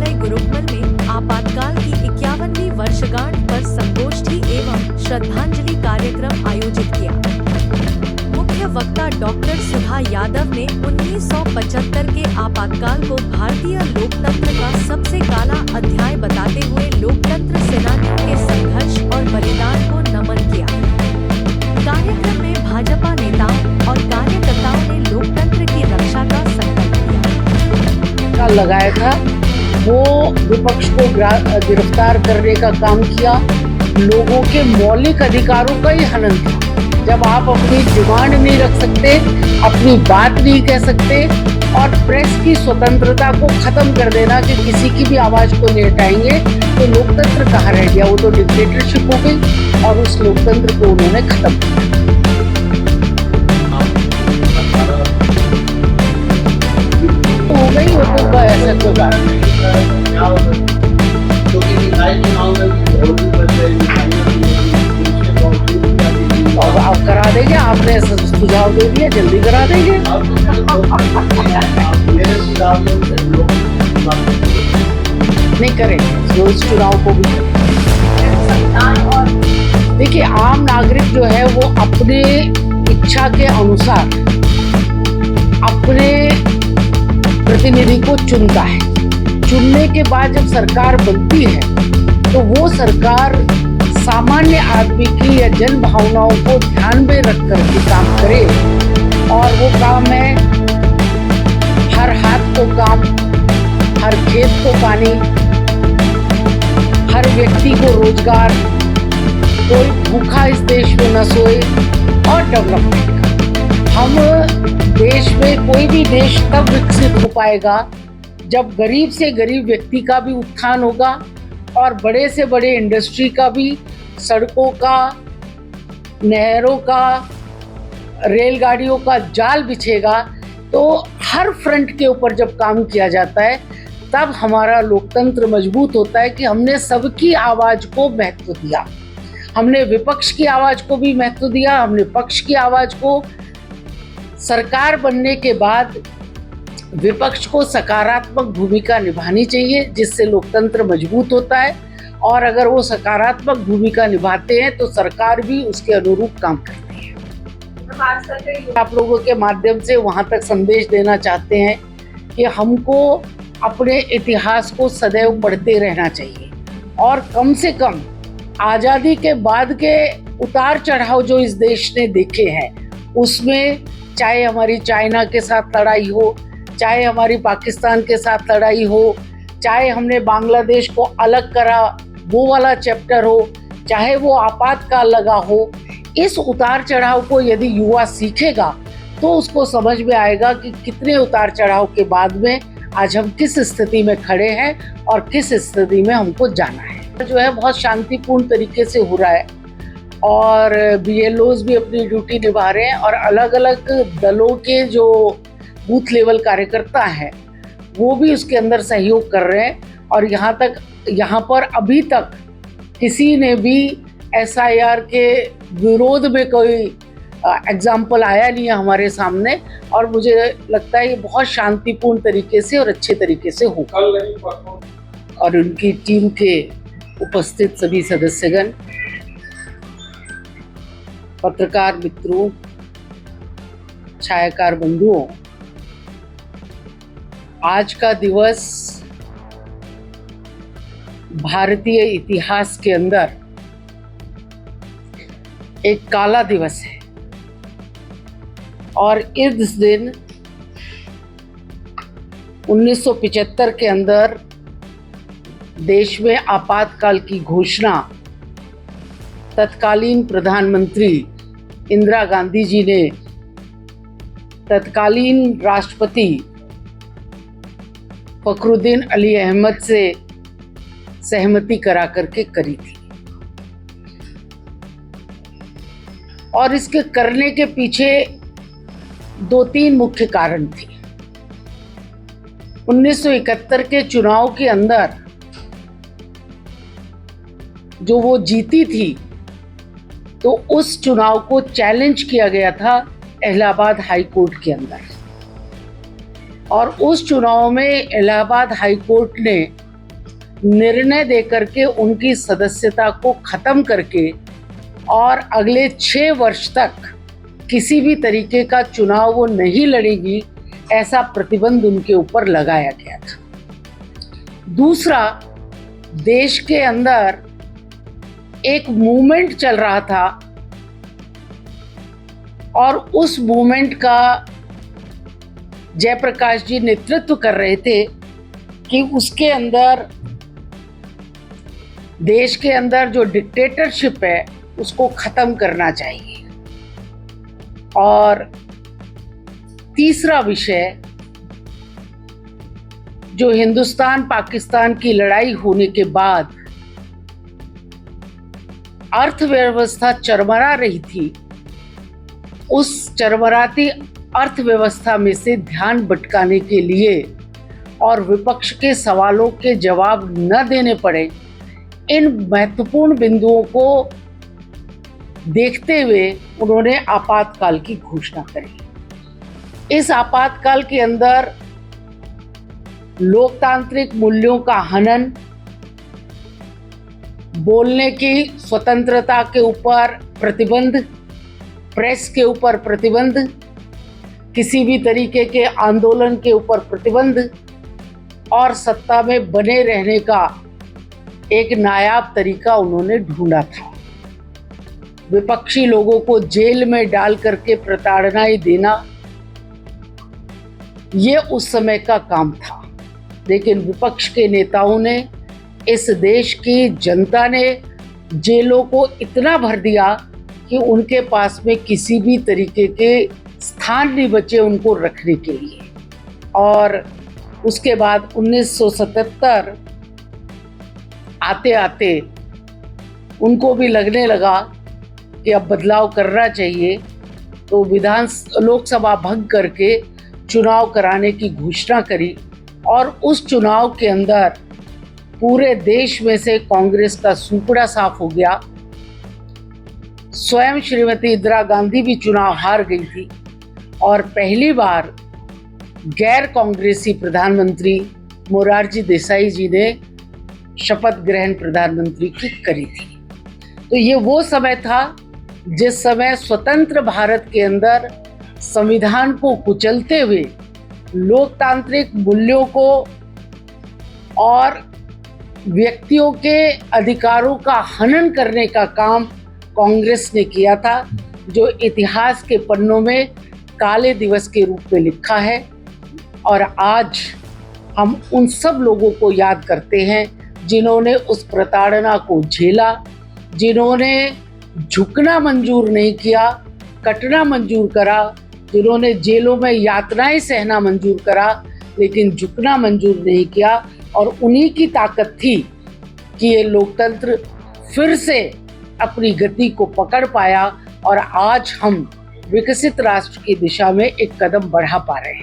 विद्यालय गुरुकुल में आपातकाल की 51वीं वर्षगांठ पर संगोष्ठी एवं श्रद्धांजलि कार्यक्रम आयोजित किया। मुख्य वक्ता डॉक्टर सुधा यादव ने 1975 के आपातकाल को भारतीय लोकतंत्र का सबसे काला अध्याय बताते हुए लोकतंत्र सेनानियों के संघर्ष और बलिदान को नमन किया। कार्यक्रम में भाजपा नेताओं और कार्यकर्ताओं ने लोकतंत्र की रक्षा का संकल्प लिया। लगाया था वो विपक्ष को गिरफ्तार करने का काम किया, लोगों के मौलिक अधिकारों का ही हनन था। जब आप अपनी डिमांड नहीं रख सकते, अपनी बात नहीं कह सकते और प्रेस की स्वतंत्रता को खत्म कर देना कि किसी की भी आवाज को नहीं हटाएंगे, तो लोकतंत्र कहाँ रह गया? वो तो डिक्टेटरशिप हो गई और उस लोकतंत्र को उन्होंने खत्म किया। हो गई वो तो ऐसा कोई बात नहीं। आप करा देंगे, आपने सुझाव दे दिया, जल्दी करा देंगे। नहीं करेंगे, रोज चुनाव को भी देखिए, आम नागरिक जो है वो अपने इच्छा के अनुसार अपने प्रतिनिधि को चुनता है। चुनने के बाद जब सरकार बनती है तो वो सरकार सामान्य आदमी की या जन भावनाओं को ध्यान में रख कर के काम करे, और वो काम है हर हाथ को काम, हर खेत को पानी, हर व्यक्ति को रोजगार, कोई भूखा इस देश में न सोए, और डेवलपमेंट का। हम देश में कोई भी देश तब विकसित हो पाएगा जब गरीब से गरीब व्यक्ति का भी उत्थान होगा और बड़े से बड़े इंडस्ट्री का भी, सड़कों का, नहरों का, रेलगाड़ियों का जाल बिछेगा। तो हर फ्रंट के ऊपर जब काम किया जाता है तब हमारा लोकतंत्र मजबूत होता है कि हमने सबकी आवाज को महत्व दिया। हमने विपक्ष की आवाज को भी महत्व दिया, हमने पक्ष की आवाज को। सरकार बनने के बाद विपक्ष को सकारात्मक भूमिका निभानी चाहिए, जिससे लोकतंत्र मजबूत होता है, और अगर वो सकारात्मक भूमिका निभाते हैं तो सरकार भी उसके अनुरूप काम करती है। आप लोगों के माध्यम से वहां तक संदेश देना चाहते हैं कि हमको अपने इतिहास को सदैव पढ़ते रहना चाहिए, और कम से कम आज़ादी के बाद के उतार चढ़ाव जो इस देश ने देखे हैं, उसमें चाहे हमारी चाइना के साथ लड़ाई हो, चाहे हमारी पाकिस्तान के साथ लड़ाई हो, चाहे हमने बांग्लादेश को अलग करा वो वाला चैप्टर हो, चाहे वो आपातकाल लगा हो, इस उतार चढ़ाव को यदि युवा सीखेगा तो उसको समझ में आएगा कि कितने उतार चढ़ाव के बाद में आज हम किस स्थिति में खड़े हैं और किस स्थिति में हमको जाना है। जो है बहुत शांतिपूर्ण तरीके से हो रहा है, और BLOs भी अपनी ड्यूटी निभा रहे हैं, और अलग अलग दलों के जो बूथ लेवल कार्यकर्ता हैं वो भी उसके अंदर सहयोग कर रहे हैं। और यहाँ पर अभी तक किसी ने भी SIR के विरोध में कोई एग्जाम्पल आया नहीं है हमारे सामने, और मुझे लगता है ये बहुत शांतिपूर्ण तरीके से और अच्छे तरीके से होगा। और उनकी टीम के उपस्थित सभी सदस्यगण, पत्रकार मित्रों, छायाकार बंधुओं, आज का दिवस भारतीय इतिहास के अंदर एक काला दिवस है, और इस दिन 1975 के अंदर देश में आपातकाल की घोषणा तत्कालीन प्रधानमंत्री इंदिरा गांधी जी ने तत्कालीन राष्ट्रपति फखरुद्दीन अली अहमद से सहमति करा करके करी थी। और इसके करने के पीछे 2-3 मुख्य कारण थे। 1971 के चुनाव के अंदर जो वो जीती थी, तो उस चुनाव को चैलेंज किया गया था इलाहाबाद हाई कोर्ट के अंदर, और उस चुनाव में इलाहाबाद हाई कोर्ट ने निर्णय दे करके उनकी सदस्यता को खत्म करके और अगले 6 वर्ष तक किसी भी तरीके का चुनाव वो नहीं लड़ेगी, ऐसा प्रतिबंध उनके ऊपर लगाया गया था। दूसरा, देश के अंदर एक मूवमेंट चल रहा था और उस मूवमेंट का जयप्रकाश जी नेतृत्व कर रहे थे कि उसके अंदर देश के अंदर जो डिक्टेटरशिप है उसको खत्म करना चाहिए। और तीसरा विषय, जो हिंदुस्तान पाकिस्तान की लड़ाई होने के बाद अर्थव्यवस्था चरमरा रही थी, उस चरमराती अर्थव्यवस्था में से ध्यान भटकाने के लिए और विपक्ष के सवालों के जवाब न देने पड़े, इन महत्वपूर्ण बिंदुओं को देखते हुए उन्होंने आपातकाल की घोषणा करी। इस आपातकाल के अंदर लोकतांत्रिक मूल्यों का हनन, बोलने की स्वतंत्रता के ऊपर प्रतिबंध, प्रेस के ऊपर प्रतिबंध, किसी भी तरीके के आंदोलन के ऊपर प्रतिबंध और सत्ता में बने रहने का एक नायाब तरीका उन्होंने ढूंढा था। विपक्षी लोगों को जेल में डाल करके प्रताड़नाएं देना, ये उस समय का काम था। लेकिन विपक्ष के नेताओं ने, इस देश की जनता ने जेलों को इतना भर दिया कि उनके पास में किसी भी तरीके के स्थान नहीं बचे उनको रखने के लिए। और उसके बाद 1977 आते आते उनको भी लगने लगा कि अब बदलाव करना चाहिए, तो लोकसभा भंग करके चुनाव कराने की घोषणा करी। और उस चुनाव के अंदर पूरे देश में से कांग्रेस का सूपड़ा साफ हो गया। स्वयं श्रीमती इंदिरा गांधी भी चुनाव हार गई थी और पहली बार गैर कांग्रेसी प्रधानमंत्री मोरारजी देसाई जी ने शपथ ग्रहण प्रधानमंत्री की करी थी। तो ये वो समय था जिस समय स्वतंत्र भारत के अंदर संविधान को कुचलते हुए लोकतांत्रिक मूल्यों को और व्यक्तियों के अधिकारों का हनन करने का काम कांग्रेस ने किया था, जो इतिहास के पन्नों में काले दिवस के रूप में लिखा है। और आज हम उन सब लोगों को याद करते हैं जिन्होंने उस प्रताड़ना को झेला, जिन्होंने झुकना मंजूर नहीं किया, कटना मंजूर करा, जिन्होंने जेलों में यातनाएं सहना मंजूर करा, लेकिन झुकना मंजूर नहीं किया। और उन्हीं की ताकत थी कि ये लोकतंत्र फिर से अपनी गति को पकड़ पाया और आज हम विकसित राष्ट्र की दिशा में एक कदम बढ़ा पा रहे हैं।